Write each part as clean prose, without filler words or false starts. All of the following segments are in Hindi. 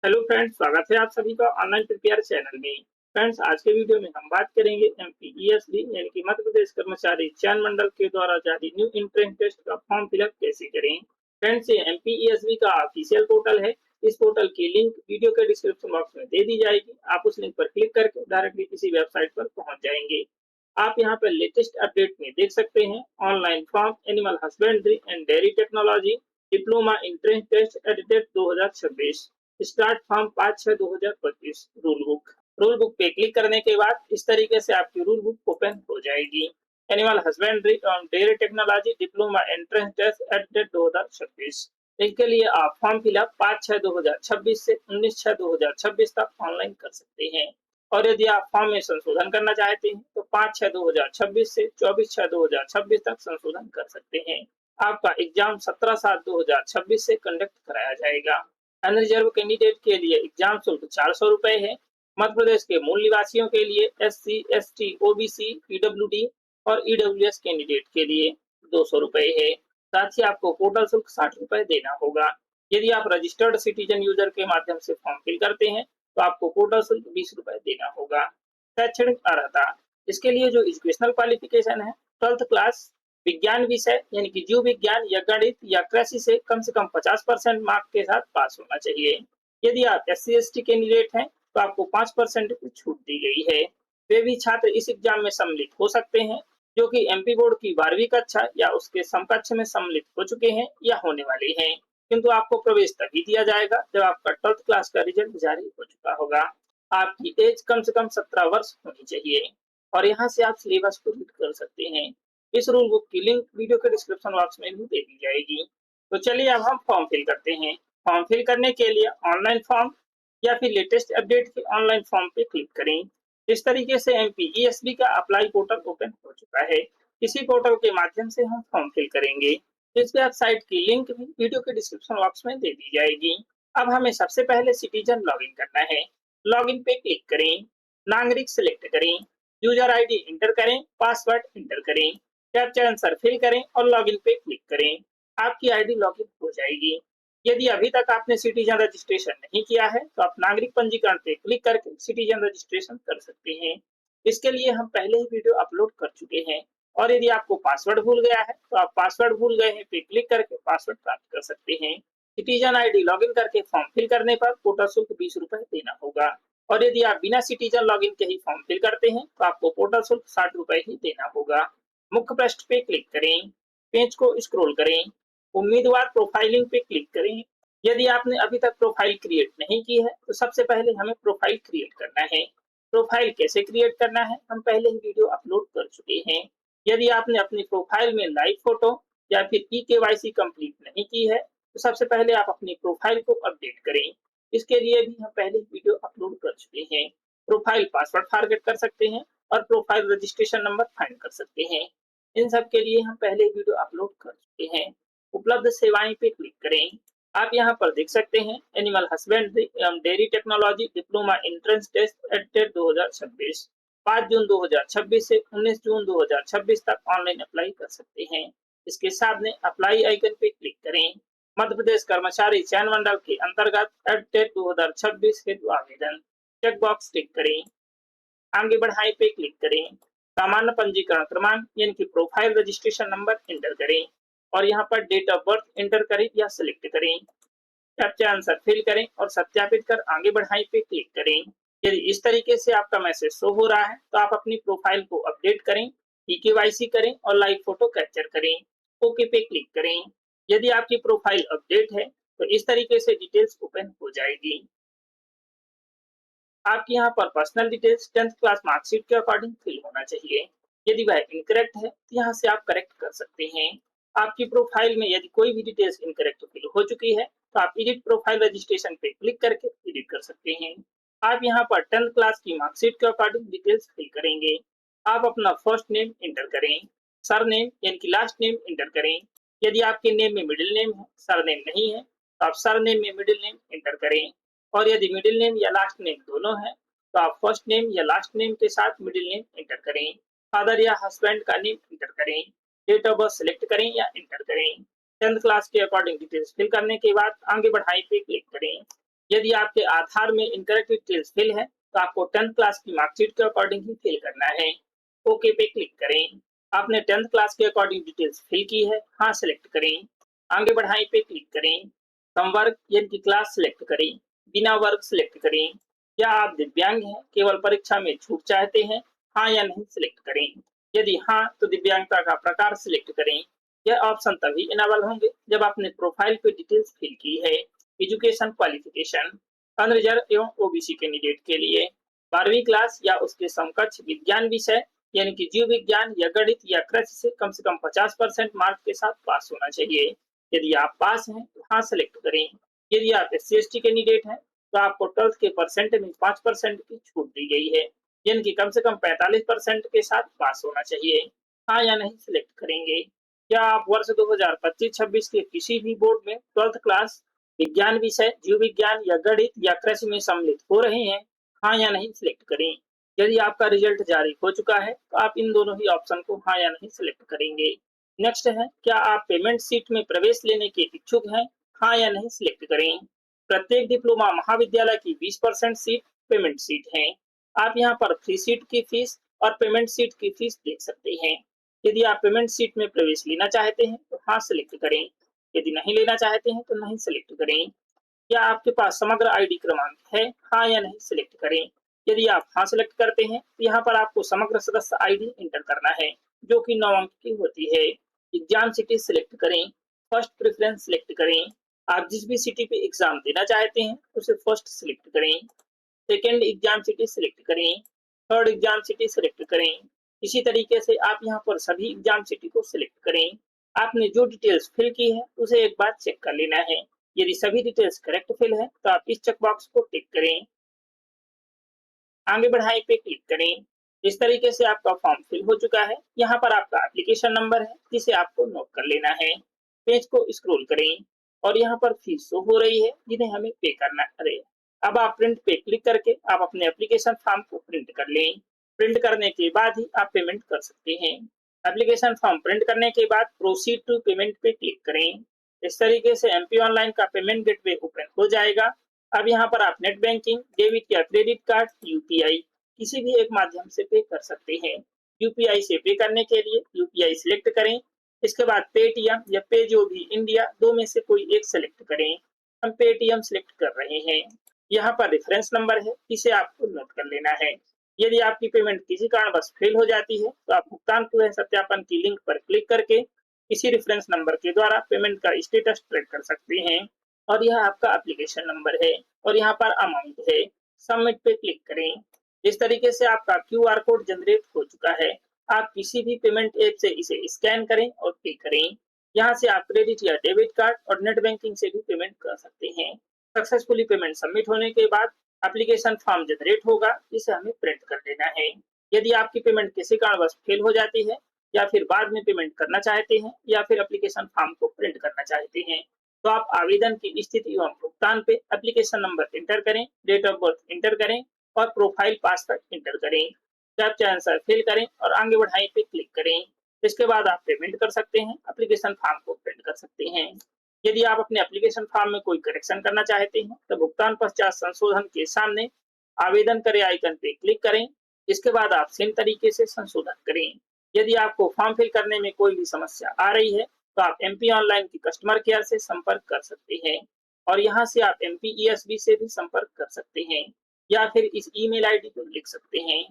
हेलो फ्रेंड्स, स्वागत है आप सभी का ऑनलाइन प्रिपेयर चैनल में। फ्रेंड्स, आज के वीडियो में हम बात करेंगे एमपीईएसबी यानी कि मध्य प्रदेश कर्मचारी चयन मंडल के द्वारा जारी न्यू एंट्रेंस टेस्ट का फॉर्म फिलअप कैसे करें। फ्रेंड्स, ये एमपीईएसबी का ऑफिशियल पोर्टल है। इस पोर्टल की लिंक वीडियो के डिस्क्रिप्शन बॉक्स में दे दी जाएगी। आप उस लिंक पर क्लिक करके डायरेक्टली किसी वेबसाइट पर पहुंच जाएंगे। आप यहाँ पर लेटेस्ट अपडेट में देख सकते हैं online form animal husbandry and dairy technology diploma entrance test edited 2026 start form 5/6/2025 rule book पे क्लिक करने के बाद इस तरीके से आपकी रूल बुक ओपन हो जाएगी। एनिमल हस्बेंड्री और dairy technology diploma entrance test edited 2026। इसके लिए आप फॉर्म फिलअप 5/6/2026 से 19/6/2026 तक ऑनलाइन कर सकते हैं। और यदि आप फॉर्म में संशोधन करना चाहते हैं तो 5/6/2026 से 24/6/2026 तक संशोधन कर सकते हैं। आपका एग्जाम 17/7/2026 से कंडक्ट कराया जाएगा। अनरिजर्व कैंडिडेट के लिए एग्जाम शुल्क 400 रुपए है। मध्य प्रदेश के मूल निवासियों के लिए SC, ST, OBC, PWD और EWS कैंडिडेट के लिए 200 रुपए है। साथ ही आपको पोर्टल शुल्क 60 रुपए देना होगा। यदि आप रजिस्टर्ड सिटीजन यूजर के माध्यम से फॉर्म फिल करते हैं तो आपको पोर्टल शुल्क 20 रुपए देना होगा। शैक्षणिक अर्हता, इसके लिए जो एजुकेशनल क्वालिफिकेशन है 12th क्लास विज्ञान विषय यानी कि जीव विज्ञान या गणित या कृषि से कम 50% मार्क के साथ पास होना चाहिए। यदि आप SC, ST कैंडिडेट हैं तो आपको 5% की छूट दी गई है। वे भी छात्र इस एग्जाम में सम्मिलित हो सकते हैं जो कि MP बोर्ड की 12वीं कक्षा या उसके समकक्ष में सम्मिलित हो चुके हैं या होने वाले हैं। किंतु आपको प्रवेश तभी दिया जाएगा जब आपका 12th क्लास का रिजल्ट जारी हो चुका होगा। आपकी एज कम से कम 17 वर्ष होनी चाहिए। और यहाँ से आप सिलेबस को रीड कर सकते हैं। इस रूल बुक की लिंक वीडियो के डिस्क्रिप्शन बॉक्स में भी दे दी जाएगी। तो चलिए अब हम फॉर्म फिल करते हैं। फॉर्म फिल करने के लिए ऑनलाइन फॉर्म या फिर लेटेस्ट अपडेट के ऑनलाइन फॉर्म पे क्लिक करें। इस तरीके से एमपीईएसबी का अप्लाई पोर्टल ओपन हो चुका है। इसी पोर्टल के माध्यम से हम फॉर्म फिल करेंगे। इस वेबसाइट की लिंक भी वीडियो के डिस्क्रिप्शन बॉक्स में दे दी जाएगी। अब हमें सबसे पहले सिटीजन लॉगिन करना है। लॉगिन पे क्लिक करें, नागरिक सिलेक्ट करें, यूजर आईडी इंटर करें, पासवर्ड इंटर करें, कैप्चा आंसर फिल करें और लॉगिन पे क्लिक करें। आपकी आईडी लॉगिन हो जाएगी। यदि अभी तक आपने सिटीजन रजिस्ट्रेशन नहीं किया है तो आप नागरिक पंजीकरण पे क्लिक करके सिटीजन रजिस्ट्रेशन कर सकते हैं। इसके लिए हम पहले ही वीडियो अपलोड कर चुके हैं। और यदि आपको पासवर्ड भूल गया है तो आप पासवर्ड भूल गए हैं पे क्लिक करके पासवर्ड प्राप्त कर सकते हैं। सिटीजन आईडी लॉगिन करके फॉर्म फिल करने पर पोर्टल शुल्क 20 रुपए देना होगा। और यदि आप बिना सिटीजन लॉगिन के ही फॉर्म फिल करते हैं तो आपको पोर्टल शुल्क 60 रुपए ही देना होगा। मुख्य पृष्ठ पे क्लिक करें, पेज को स्क्रॉल करें, उम्मीदवार प्रोफाइलिंग पे क्लिक करें। यदि आपने अभी तक प्रोफाइल क्रिएट नहीं की है तो सबसे पहले हमें प्रोफाइल क्रिएट करना है। प्रोफाइल कैसे क्रिएट करना है हम पहले ही वीडियो अपलोड कर चुके हैं। यदि आपने अपनी प्रोफाइल में लाइव फोटो या फिर KYC कंप्लीट नहीं की है तो सबसे पहले आप अपनी प्रोफाइल को अपडेट करें। इसके लिए भी हम पहले वीडियो अपलोड कर चुके हैं। प्रोफाइल पासवर्ड फॉरगेट कर सकते हैं और प्रोफाइल रजिस्ट्रेशन नंबर फाइंड कर सकते हैं। इन सब के लिए हम पहले वीडियो अपलोड कर चुके हैं। उपलब्ध सेवाएं पे क्लिक करें। आप यहाँ पर देख सकते हैं एनिमल हस्बेंड्री एवं dairy technology diploma entrance test एटेड 2026 5 जून 2026 से 19 जून 2026 तक ऑनलाइन अप्लाई कर सकते हैं। इसके सामने अप्लाई आइकन पे क्लिक करें। मध्य प्रदेश कर्मचारी चयन मंडल के अंतर्गत एटेड 2026 हेतु आवेदन चेक बॉक्स टिक करें। आगे बढ़ाएं पे क्लिक करें। सामान्य पंजीकरण क्रमांक यानी कि प्रोफाइल रजिस्ट्रेशन नंबर एंटर करें और यहाँ पर डेट ऑफ बर्थ एंटर करें या सिलेक्ट करें। कैप्चा आंसर फिल करें और सत्यापित कर आगे बढ़ाएं पे क्लिक करें। यदि इस तरीके से आपका मैसेज शो हो रहा है तो आप अपनी प्रोफाइल को अपडेट करें, KYC करें और लाइव फोटो कैप्चर करें। ओके पे क्लिक करें। यदि आपकी प्रोफाइल अपडेट है तो इस तरीके से डिटेल्स ओपन हो जाएगी। आपकी यहाँ पर personal details 10th class marksheet के अकॉर्डिंग फिल होना चाहिए। यदि वह इनकरेक्ट है तो यहाँ से आप करेक्ट कर सकते हैं। आपकी प्रोफाइल में यदि कोई भी डिटेल्स इनकरेक्ट फिल हो चुकी है तो आप एडिट प्रोफाइल रजिस्ट्रेशन पे क्लिक करके एडिट कर सकते हैं। आप यहाँ पर 10th क्लास की मार्कशीट के अकॉर्डिंग डिटेल्स फिल करेंगे। आप अपना फर्स्ट नेम इंटर करें, सर नेम यानी कि लास्ट नेम इंटर करें। यदि आपके नेम में मिडिल नेम है, सर नेम नहीं है तो आप सर नेम में मिडिल नेम इंटर करें। और यदि मिडिल नेम या लास्ट नेम दोनों है तो आप फर्स्ट नेम या लास्ट नेम के साथ मिडिल नेम इंटर करें। फादर या हस्बैंड का नेम इंटर करें। डेट ऑफ बर्थ सिलेक्ट करें या इंटर करें। 10th क्लास के अकॉर्डिंग डिटेल्स फिल करने के बाद आगे बढ़ाएं पे क्लिक करें। यदि आपके आधार में इनकरेक्ट डिटेल्स फिल है तो आपको 10th क्लास की मार्कशीट के अकॉर्डिंग ही फिल करना है। ओके पे क्लिक करें। आपने 10th क्लास के अकॉर्डिंग डिटेल्स फिल की है, हाँ सेलेक्ट करें। आगे बढ़ाएं पे क्लिक करें। कम वर्ग यानी कि क्लास सेलेक्ट करें, बिना वर्ग सेलेक्ट करें। क्या आप दिव्यांग हैं, केवल परीक्षा में छूट चाहते हैं, हाँ या नहीं सेलेक्ट करें। यदि हाँ तो दिव्यांगता का प्रकार सिलेक्ट करें। यह ऑप्शन तभी इनेबल होंगे जब आपने प्रोफाइल पे डिटेल्स फिल की है। एजुकेशन क्वालिफिकेशन अनरिजर्व एवं ओबीसी कैंडिडेट के लिए 12वीं क्लास या उसके समकक्ष विज्ञान विषय यानी कि जीव विज्ञान या गणित या कृषि से कम 50% मार्क के साथ पास होना चाहिए। यदि आप पास हैं तो हाँ सेलेक्ट करें। यदि आप SC/ST कैंडिडेट हैं तो आपको 12th के परसेंट में 5% की छूट दी गई है, यानी कि कम से कम 45% के साथ पास होना चाहिए। हाँ या नहीं सिलेक्ट करेंगे। क्या आप वर्ष 2025-26 के किसी भी बोर्ड में 12th क्लास विज्ञान विषय, जीव विज्ञान या गणित या कृषि में सम्मिलित हो रहे हैं, हाँ या नहीं सिलेक्ट करें। यदि आपका रिजल्ट जारी हो चुका है तो आप इन दोनों ही ऑप्शन को हाँ या नहीं सिलेक्ट करेंगे। नेक्स्ट है, क्या आप पेमेंट सीट में प्रवेश लेने के इच्छुक हैं, हाँ या नहीं सिलेक्ट करें। प्रत्येक डिप्लोमा महाविद्यालय की 20% सीट पेमेंट सीट है। आप यहाँ पर फ्री सीट की फीस और पेमेंट सीट की फीस देख सकते हैं। यदि आप पेमेंट सीट में प्रवेश लेना चाहते हैं तो हाँ सेलेक्ट करें। यदि नहीं लेना चाहते हैं तो नहीं सेलेक्ट करें। क्या आपके पास समग्र आईडी क्रमांक है, हाँ या नहीं सिलेक्ट करें। यदि आप हाँ सेलेक्ट करते हैं तो यहाँ पर आपको समग्र सदस्य आईडी एंटर करना है, जो कि 9 अंक की होती है। एग्जाम सिटी सिलेक्ट करें। फर्स्ट प्रेफरेंस सिलेक्ट करें। आप जिस भी सिटी पे एग्जाम देना चाहते हैं उसे फर्स्ट सिलेक्ट करें। सेकेंड एग्जाम सिटी सिलेक्ट करें। थर्ड एग्जाम सिटी सिलेक्ट करें। इसी तरीके से आप यहाँ पर सभी एग्जाम सिटी को सिलेक्ट करें। आपने जो डिटेल्स फिल की है उसे एक बार चेक कर लेना है। यदि सभी डिटेल्स करेक्ट फिल है तो आप इस चेकबॉक्स को टिक करें। आगे बढ़ाएं पे क्लिक करें। इस तरीके से आपका फॉर्म फिल हो चुका है। यहाँ पर आपका एप्लीकेशन नंबर है जिसे आपको नोट कर लेना है। पेज को स्क्रॉल करें और यहाँ पर फीस शो हो रही है जिन्हें हमें पे करना है। अब आप प्रिंट पे क्लिक करके आप अपने एप्लीकेशन फॉर्म को प्रिंट कर लें। प्रिंट करने के बाद ही आप पेमेंट कर सकते हैं। एप्लीकेशन फॉर्म प्रिंट करने के बाद प्रोसीड टू पेमेंट पे क्लिक करें। इस तरीके से MP ऑनलाइन का पेमेंट गेटवे ओपन हो जाएगा। अब यहाँ पर आप नेट बैंकिंग, डेबिट या क्रेडिट कार्ड, यूपीआई किसी भी एक माध्यम से पे कर सकते हैं। यूपीआई से पे करने के लिए यूपीआई सिलेक्ट करें। इसके बाद पेटीएम या पे जो भी इंडिया, दो में से कोई एक सिलेक्ट करें। हम पेटीएम सिलेक्ट कर रहे हैं। यहाँ पर रेफरेंस नंबर है, इसे आपको नोट कर लेना है। यदि आपकी पेमेंट किसी कारणवश फेल हो जाती है तो आप भुगतान पूर्ण सत्यापन की लिंक पर क्लिक करके इसी रेफरेंस नंबर के द्वारा पेमेंट का स्टेटस ट्रैक कर सकते हैं। और यह आपका एप्लीकेशन नंबर है और यहाँ पर अमाउंट है। सबमिट पे क्लिक करें। इस तरीके से आपका QR कोड जनरेट हो चुका है। आप किसी भी पेमेंट ऐप से इसे स्कैन करें और पे करें। यहाँ से आप क्रेडिट या डेबिट कार्ड और नेट बैंकिंग से भी पेमेंट कर सकते हैं। सक्सेसफुली पेमेंट सबमिट होने के बाद एप्लीकेशन फॉर्म जनरेट होगा, जिसे हमें प्रिंट कर लेना है। यदि आपकी पेमेंट किसी कारणवश फेल हो जाती है या फिर बाद में पेमेंट करना चाहते हैं या फिर एप्लीकेशन फॉर्म को प्रिंट करना चाहते हैं तो आप आवेदन की स्थिति एवं भुगतान पे एप्लीकेशन नंबर इंटर करें, डेट ऑफ बर्थ इंटर करें और प्रोफाइल पासवर्ड इंटर करें। कैप्चा आंसर फिल करें और आगे बढ़ाएं पे क्लिक करें। इसके बाद आप पेमेंट कर सकते हैं, एप्लीकेशन फॉर्म को प्रिंट कर सकते हैं। यदि आप अपने एप्लीकेशन फॉर्म में कोई करेक्शन करना चाहते हैं तो भुगतान पश्चात संशोधन के सामने आवेदन करें आइकन पे क्लिक करें। इसके बाद आप सेम तरीके से संशोधन करें। यदि आपको फॉर्म फिल करने में कोई भी समस्या आ रही है तो आप MP ऑनलाइन की कस्टमर केयर से संपर्क कर सकते हैं और यहाँ से आप MPESB से भी संपर्क कर सकते हैं या फिर इस ईमेल आईडी को लिख सकते हैं।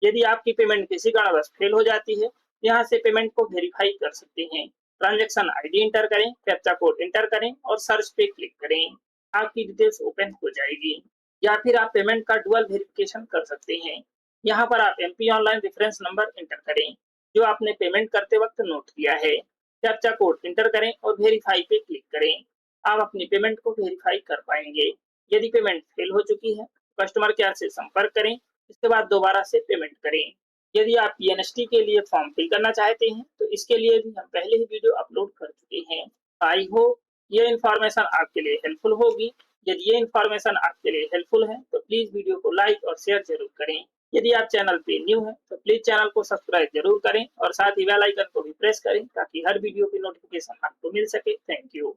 यदि आपकी पेमेंट किसी कारणवश फेल हो जाती है, यहाँ से पेमेंट को वेरीफाई कर सकते हैं। ट्रांजैक्शन आईडी इंटर करें, कैप्चा कोड इंटर करें और सर्च पे क्लिक करें। आपकी डिटेल्स ओपन हो जाएगी। या फिर आप पेमेंट का डुअल वेरिफिकेशन कर सकते हैं। यहाँ पर आप MP online reference number inter करें जो आपने पेमेंट करते वक्त नोट किया है। कैप्चा कोड इंटर करें और वेरीफाई पे क्लिक करें। आप अपनी पेमेंट को वेरीफाई कर पाएंगे। यदि पेमेंट फेल हो चुकी है कस्टमर केयर से संपर्क करें। इसके बाद दोबारा से पेमेंट करें। यदि आप PNST के लिए फॉर्म फिल करना चाहते हैं तो इसके लिए भी हम पहले ही वीडियो अपलोड कर चुके हैं। आई होप ये इन्फॉर्मेशन आपके लिए हेल्पफुल होगी। यदि ये इन्फॉर्मेशन आपके लिए हेल्पफुल है तो प्लीज वीडियो को लाइक और शेयर जरूर करें। यदि आप चैनल पे न्यू हैं तो प्लीज चैनल को सब्सक्राइब जरूर करें और साथ ही बेल आइकन को भी प्रेस करें ताकि हर वीडियो की नोटिफिकेशन आपको मिल सके। Thank you.